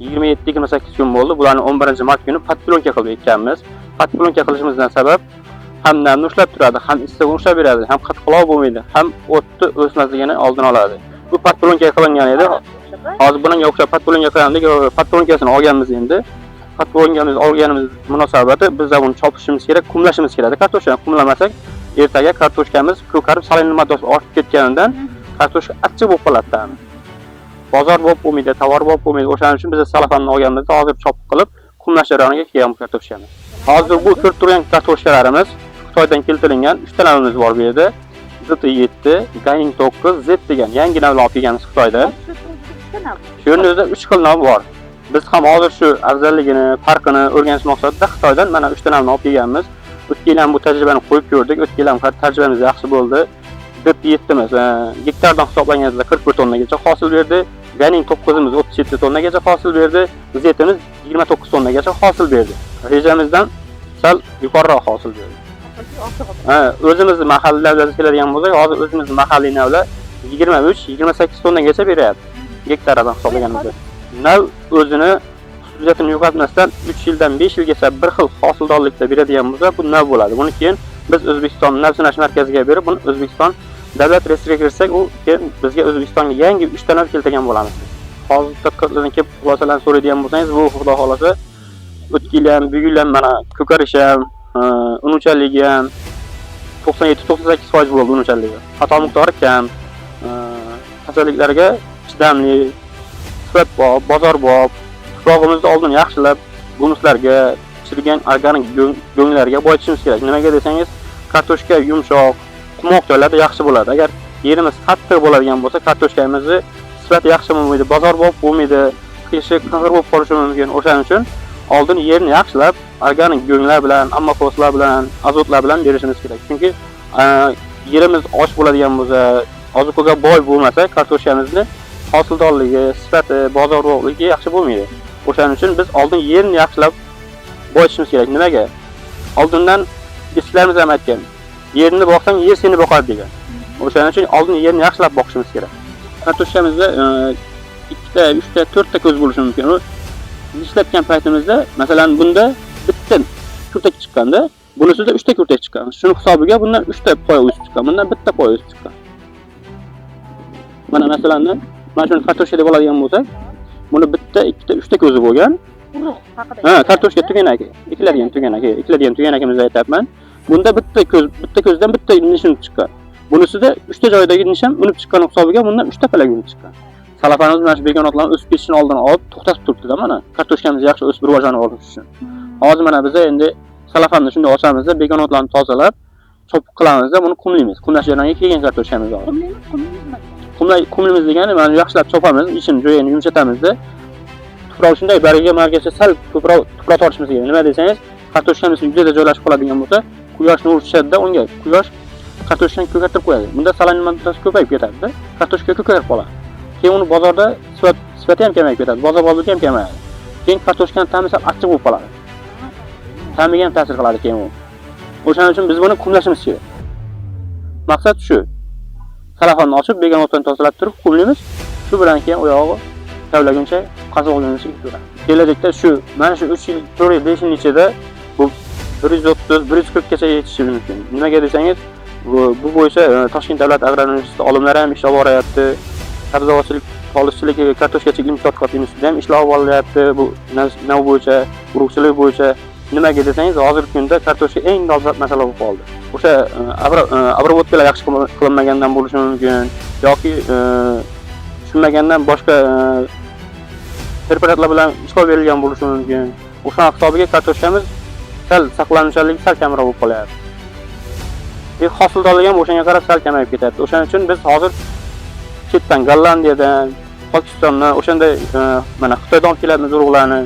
27-28 kun bo'ldi. Bularni 11-mart kuni podpilonka qilib ekkanmiz. Podpilonka qilishimizdan sabab ham namni ushlab turadi, ham issiqni ushlab beradi, ham qattiqroq bo'lmaydi, ham o'tni o'smasligini oldini oladi. Bu podpilonka qilingan edi. Hozir bunga o'xshab podpilonka qilgandik, podpilоnkasini olganmiz endi. Podpilоnkamizni olganimiz munosabati biz buni chopishimiz kerak, kumlashimiz kerak. Kartoshkani kumlamasak, ertaga kartoshkamiz ko'karib, saliniy moddasi ortib ketganidan kartoshka achchiq bo'lib qoladi. Bozor bo'lib bo'lmaydi, tovar bo'lib bo'lmaydi. O'shaning uchun biz salafanni olganimizda hozir chopib qilib, kumlash jarayoniga kelgan kartoshkamiz. Hozir bu ko'rib turgan kartoshkalarimiz Xitoydan keltirilgan 3 ta navimiz bor bu yerda. ZT7, Ganing 9, Z degan yangi navlar olib kelganmiz Xitoydan. Shu yerda 3 xil nav bor. Biz ham hozir shu afzalligini, farqini o'rganish maqsadida Xitoydan mana 3 ta navni olib kelganmiz. O'tgan yil ham bu tajribani qo'yib ko'rdik. O'tgan yil ham tajribamiz yaxshi bo'ldi. ZT7miz gektardan hisoblanganda 41 tonnagacha hosil berdi. Ganing 9imiz 37 tonnagacha hosil berdi. Z'imiz 29 tonnagacha hosil berdi. Rejamizdan sal yuqoriroq hosil berdi. O'zimizni mahallalarda keladigan bo'lsak, hozir o'zimizni mahalliy navlar 23-28 tonnagacha beryapti. Gektardan hisoblaganimizda. Nav o'zini xususiyatini yo'qotmasdan 3 yildan 5 yilgacha bir xil hosildorlikda beradigan bo'lsa, bu nav bo'ladi. Buni keyin biz O'zbekiston nav sinash markaziga berib, buni O'zbekiston davlat reyestriga kirsak, u keyin bizga O'zbekistonga yangi 3 ta nav keltirgan bo'lamiz. Hozir tadqiqotlardan kelib xulosalarni so'raydigan bo'lsangiz, bu xudo xolasa o'tgan yil ham, bu yil ham mana ko'karish ham, unumchanligi ham 97-98% bo'ldi unumchanligi. Xato miqdori kam, kasalliklarga chidamli, sifat bor, bozor bor. Tuprog'imizni oldin yaxshilab, humuslarga, chirigan organik go'nglarga boyitishimiz kerak. Nimaga desangiz, kartoshka yumshoq, qumoq joylarda yaxshi bo'ladi. Agar yerimiz qattiq bo'ladigan bo'lsa, kartoshkamizni sifati yaxshi bo'lmaydi, bozor bo'lmaydi, qiyshiq, qing'ir bo'lib qolishi mumkin. O'shaning uchun oldin yerni yaxshilab, organik go'nglar bilan, ammofoslar bilan, azotlar bilan berishimiz kerak. Chunki yerimiz osh bo'ladigan bo'lsa, ozuqaga boy bo'lmasa, kartoshkamizni hosildorligi, sifati, bozorligi yaxshi bo'lmaydi. O'shaning uchun biz oldin yerni yaxshilab boyitishimiz kerak. Nimaga? Oldindan eskilarimiz ham aytgan, yerni boqsang, yer seni boqadi degan. O'shaning uchun oldin yerni yaxshilab boqishimiz kerak. Kartoshkamizda 2 ta, 3 ta, 4 ta ko'z bo'lishi mumkin. U ishlatgan paytimizda, masalan, bunda bitta kurtak chiqqanda, bunisida 3 ta kurtak chiqqan. Shuni hisobiga bundan 3 ta poya o'sib chiqqan, bundan bitta poya o'sib chiqqan. Mana masalan, mana shuni kartoshka deb oladigan bo'lsak, buni bitta, 2 ta, 3 ta ko'zi bo'lgan. Kartoshka tuganaki, ekiladigan tuganakimizda aytayapman. Bunda bitta ko'zdan bitta nishon chiqqan. Bunisida 3 ta joydagi nishon unib chiqqan hisobiga bundan 3 ta palak unib chiqqan. Salafanimiz mana shu begonotlarni o'sib ketishini oldini olib to'xtatib turibdi-da mana. Kartoshkamiz yaxshi o'sib rivojlanib olish uchun. Hozir mana biz endi salafanni shunday ochamiz-da, begonotlarni tozalab, chop qilamizda, buni kumlaymiz. Kumlash jarayoniga kelgan kartoshkamiz bor. Kumlaymiz degani mana yaxshilab chopamiz, ichini joyini yumshatamizda. Tuproq shunday bariga margacha sal ko'proq tuproq tortishimiz kerak. Nima desangiz, kartoshkamiz yuzada joylashib qoladigan bo'lsa, quyosh nuri tushadi-da, unga quyosh kartoshkani ko'kartirib qo'yadi. Bunda saliniy moddasi ko'payib ketadi-da, kartoshka ko'karib qoladi. Keyin uni bozorda sifati ham kamayib ketadi, bozor bozorga ham kamayadi. Keyin kartoshkani ta'mi sal achchiq bo'lib qoladi. Ta'miga ham ta'sir qiladi keyin u. O'shaning uchun biz buni kumlashimiz kerak. Maqsad shu. Salafonni ochib, begonotdan tozalab turib kumlaymiz. Shu bilan keyin u yog'i tavlaguncha qazoqlanishga ketadi. Kelajakda shu, mana shu 3 yil, 4 yil, 5 yil ichida bu 130-140 gacha yetishishi mumkin. Nimaga desangiz, bu bo'yicha Toshkent davlat agrar universiteti olimlari ham ishlab boryapti. Sabzavotchilik, xolischilik, kartoshkachilik ilmiy tadqiqot institutida ham ishlab boryapti. Bu nav bo'yicha, urug'chilik bo'yicha. Nimaga desangiz, hozirgi kunda kartoshka eng dolzarb masala bo'lib qoldi. O'sha obработкалар yaxshi qilinmagandan bo'lishi mumkin yoki tushunmagandan boshqa preparatlar bilan ishlov berilgan bo'lishi mumkin. O'sha hisobiga kartoshkamiz sal saqlanuvchanligi sal kamroq bo'lib qolyapti. Hosildorligi ham o'shanga qarab sal kamayib ketadi. O'shaning uchun biz hozir chetdan Gollandiyadan, Pokistondan, o'shanday mana Xitoydan olib kelamiz urug'larni.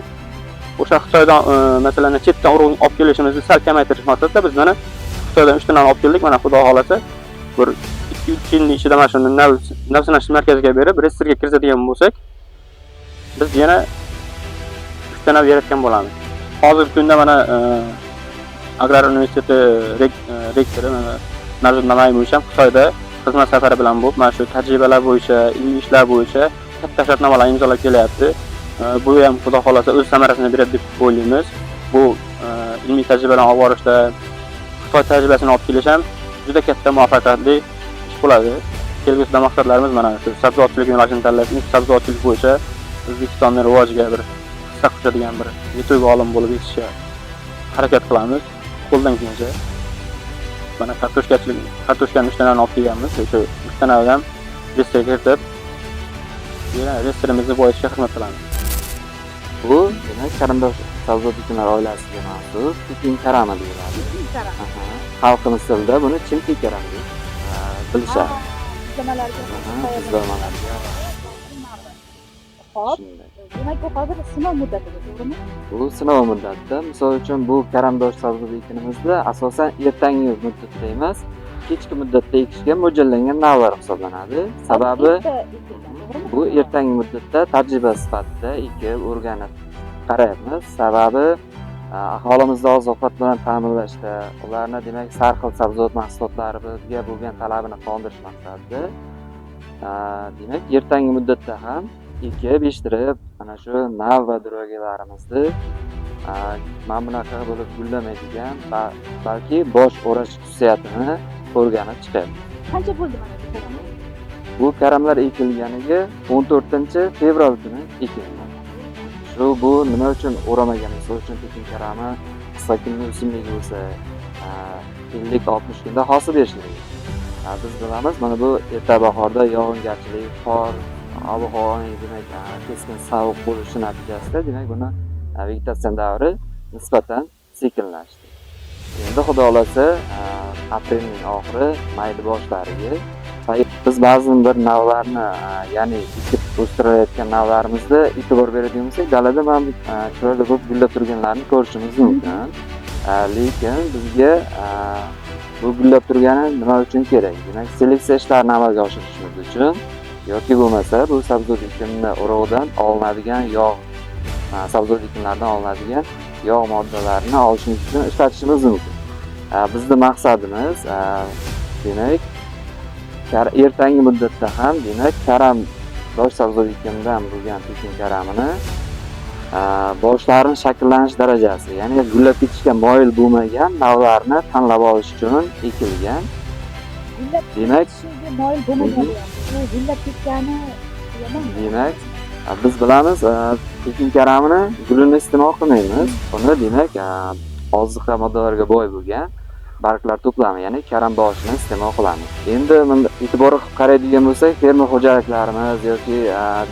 O'sha Xitoydan masalan chetdan urug' olib kelishimizni sal kamaytirish maqsadida biz mana Xitoydan 3 tadan olib keldik. Mana xudo xolasa bir 2-3 yil ichida mana shuni nav sinash markaziga berib, reyestrga kiritadigan bo'lsak, biz yana 3 tadan yaratgan bo'lamiz. Hozirgi kunda mana Agrar universiteti rektori Narzut Namayevich ham Xitoyda xizmat safari bilan bo'lib, mana shu tajribalar bo'yicha, ilmiy ishlar bo'yicha katta shartnomalar imzolab kelyapti. Bu ham xudo xolasa o'z samarasini beradi deb o'ylaymiz. Bu ilmiy tajribalarni olib borishda Xitoy tajribasini olib kelish ham juda katta muvaffaqiyatli ish bo'ladi. Kelgusida maqsadlarimiz mana shu sabzavotchilik yo'nalishini tanlashimiz, sabzavotchilik bo'yicha O'zbekistonning rivojiga bir hissa qo'shadigan bir yetuk olim bo'lib yetishga harakat qilamiz. Qo'ldan kelgancha. Mana kartoshkani 3 tanani olib kelganmiz. O'sha 3 tanani ham restoga kiritib, yana restorimizni boyitishga xizmat qilamiz. Bu demak qarindosh sabzavotchilar oilasiga mansub Pekin karami deyiladi. Xalqimiz tilida buni chimki karami deb bilishadi. Izlamalarga. Xo'p, demak bu hozir sinov muddatida, to'g'rimi? Bu sinov muddatida, misol uchun bu karamdosh sabzavot ekinimizda asosan ertangi muddatda emas, kechki muddatda ekishga mo'ljallangan navlar hisoblanadi. Sababi bu ertangi muddatda tajriba sifatida ekib, o'rganib qarayapmiz. Sababi aholimizni oziq-ovqat bilan ta'minlashda, ularni demak har xil sabzavot mahsulotlariga bo'lgan talabini qondirish maqsadida demak ertangi muddatda ham ekib, yetishtirib, mana shu nav va drogelarimizni mana bunaqa bo'lib gullamaydigan, balki bosh o'rash xususiyatini o'rganib chiqyapmiz. Qancha bo'ldi mana bu karam? Bu karamlar ekilganiga 14-fevral kuni ekilgan. Bu nima uchun o'ramagan? Misol uchun Pekin karami qisqa kunli o'simlik bo'lsa, 50-60 kunda hosil berishlaydi. Biz bilamiz, mana bu erta bahorda yog'ingarchilik, qor, ob-havoning demak keskin sovuq bo'lishi natijasida demak buni vegetatsion davri nisbatan sekinlashdi. Endi xudo xolasa aprelning oxiri, mayning boshlariga biz ba'zi bir navlarni, ya'ni ekib o'stirayotgan navlarimizda e'tibor beradigan bo'lsak, dalada mana chiroyli bo'lib gullab turganlarni ko'rishimiz mumkin. Lekin bizga bu gullab turgani nima uchun kerak? Demak, seleksiya ishlarini amalga oshirishimiz uchun yoki bo'lmasa bu sabzavot ekinini urug'idan olinadigan yog', sabzavot ekinlaridan olinadigan yog' moddalarini olishimiz uchun ishlatishimiz mumkin. Bizning maqsadimiz demak ertangi muddatda ham demak karam bosh sabzavot ekinidan bo'lgan Pekin karamini boshlarini shakllanish darajasi, ya'ni gullab ketishga moyil bo'lmagan navlarni tanlab olish uchun ekilgan. Demak, moyil bo'lmagan, gullab ketgani demak, biz bilamiz, Pekin karamini gulini iste'mol qilmaymiz. Buni demak oziqa moddalariga boy bo'lgan barglar to'plami, ya'ni karam boshini iste'mol qilamiz. Endi e'tibor qilib qaraydigan bo'lsak, fermer xo'jaliklarimiz yoki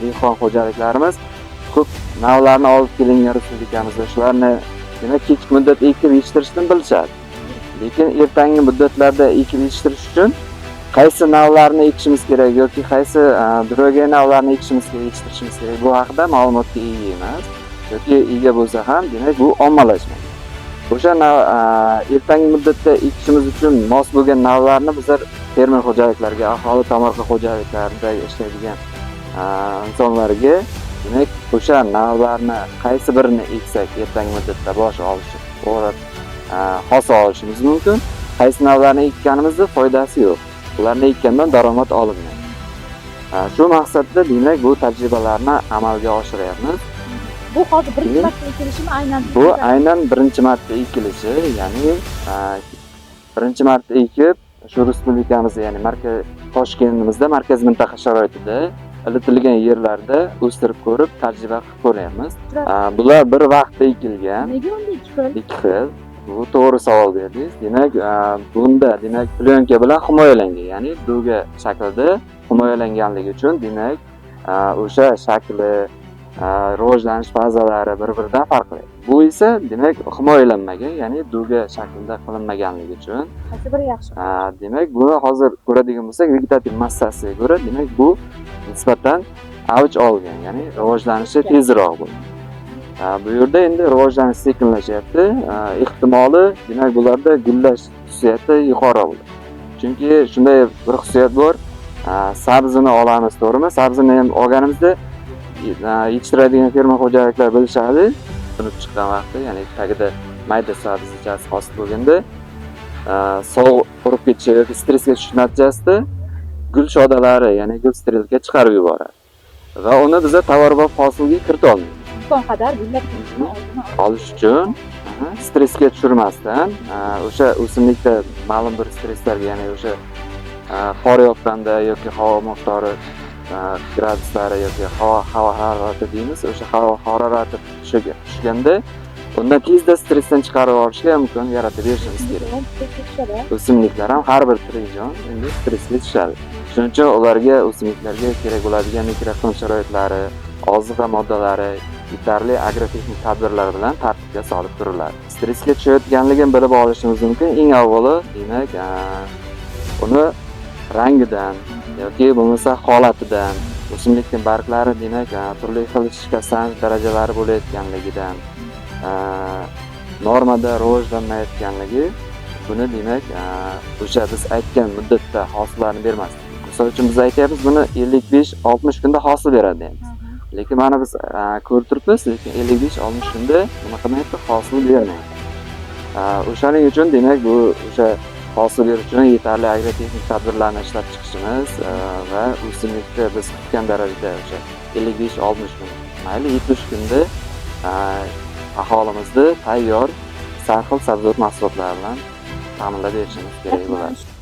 dehqon xo'jaliklarimiz ko'p navlarni olib kelingan respublikamizda shularni demak kechki muddatda ekib yetishtirishni bilishadi. Lekin ertangi muddatlarda ekib yetishtirish uchun qaysi navlarni ekishimiz kerak yoki qaysi droge navlarni ekishimiz kerak, yetishtirishimiz kerak, bu haqida ma'lumotga ega emas yoki ega bo'lsa ham demak bu ommalashmaydi. O'sha ertangi muddatda ekishimiz uchun mos bo'lgan navlarni bizlar fermer xo'jaliklarga, aholi tomorqa xo'jaliklarida ishlaydigan insonlarga demak o'sha navlarni qaysi birini eksak ertangi muddatda bosh olishi, o'rab hosil olishimiz mumkin. Qaysi navlarni ekkanimizda foydasi yo'q. Ularni ekkandan daromad olinmaydi. Shu maqsadda demak bu tajribalarni amalga oshiryapmiz. Bu hozir birinchi marta ekilishimi aynan? Bu aynan birinchi marta ekilishi, ya'ni birinchi marta ekib shu respublikamizda, ya'ni Toshkentimizda markaz mintaqa sharoitida ilitilgan yerlarda o'stirib ko'rib, tajriba qilib ko'ryapmiz. Bular bir vaqtda ekilgan. Nega unda 2 xil? Bu to'g'ri savol berdingiz. Demak, bunda demak plyonka bilan himoyalangan, ya'ni do'ga shaklida himoyalanganligi uchun demak o'sha shakli, rivojlanish fazalari bir-biridan farqli. Bu esa demak himoyalanmagan, ya'ni do'ga shaklida qilinmaganligi uchun. Qaysi biri yaxshi? Demak, buni hozir ko'radigan bo'lsak, vegetativ massasiga ko'ra demak bu nisbatan avj olgan, ya'ni rivojlanishi tezroq bo'lgan. Bu yerda endi rivojlanish sekinlashyapti. Ehtimoli demak bularda gullash xususiyati yuqoriroq bo'ladi. Chunki shunday bir xususiyat bor. Sabzini olamiz, to'g'rimi? Sabzini ham olganimizda yetishtiradigan fermer xo'jaliklar bilishadi. Unib chiqqan vaqtda, ya'ni tagida mayda sabzichasi hosil bo'lganda sovuq qurib ketishi yoki stressga tushish natijasida gul shodalari, ya'ni gul sterilga chiqarib yuboradi. va uni biza tovarbob hosilga kirita olmaymiz. imkon qadar gullab ketishini oldini Olish uchun stressga tushirmasdan o'sha o'simlikda ma'lum bir stresslarga, ya'ni o'sha qor yoqqanda yoki havo miqdori graduslari yoki havo harorati deymiz, o'sha havo harorati tushganda undan tezda stressdan chiqarib olishga imkon yaratib berishimiz kerak. O'simliklar ham har bir tirik jon endi stressga tushadi. Shuning uchun ularga, o'simliklarga kerak bo'ladigan mikroiqlim sharoitlari, oziqa moddalari yetarli agrotexnik tadbirlar bilan tartibga solib turiladi. Stressga tushayotganligini bilib olishimiz mumkin. Eng avvalo, demak, uni rangidan yoki bo'lmasa holatidan, o'simlikning barglari demak turli xil shikastlanish darajalari bo'layotganligidan, normada rivojlanmayotganligi, buni demak o'sha biz aytgan muddatda hosillarni bermaslik. Misol uchun biz aytyapmiz, buni 55-60 kunda hosil beradi deymiz. Lekin mana biz ko'rib turibmiz, lekin 55-60 kunda nima qilmayapti, hosil bermayapti. O'shaning uchun demak bu o'sha hosil berish uchun yetarli agrotexnik tadbirlarni ishlab chiqishimiz va o'simlikni biz kutgan darajada o'sha 55-60 kun, mayli 70 kunda aholimizni tayyor sarxil sabzavot mahsulotlari bilan ta'minlab berishimiz kerak bo'ladi.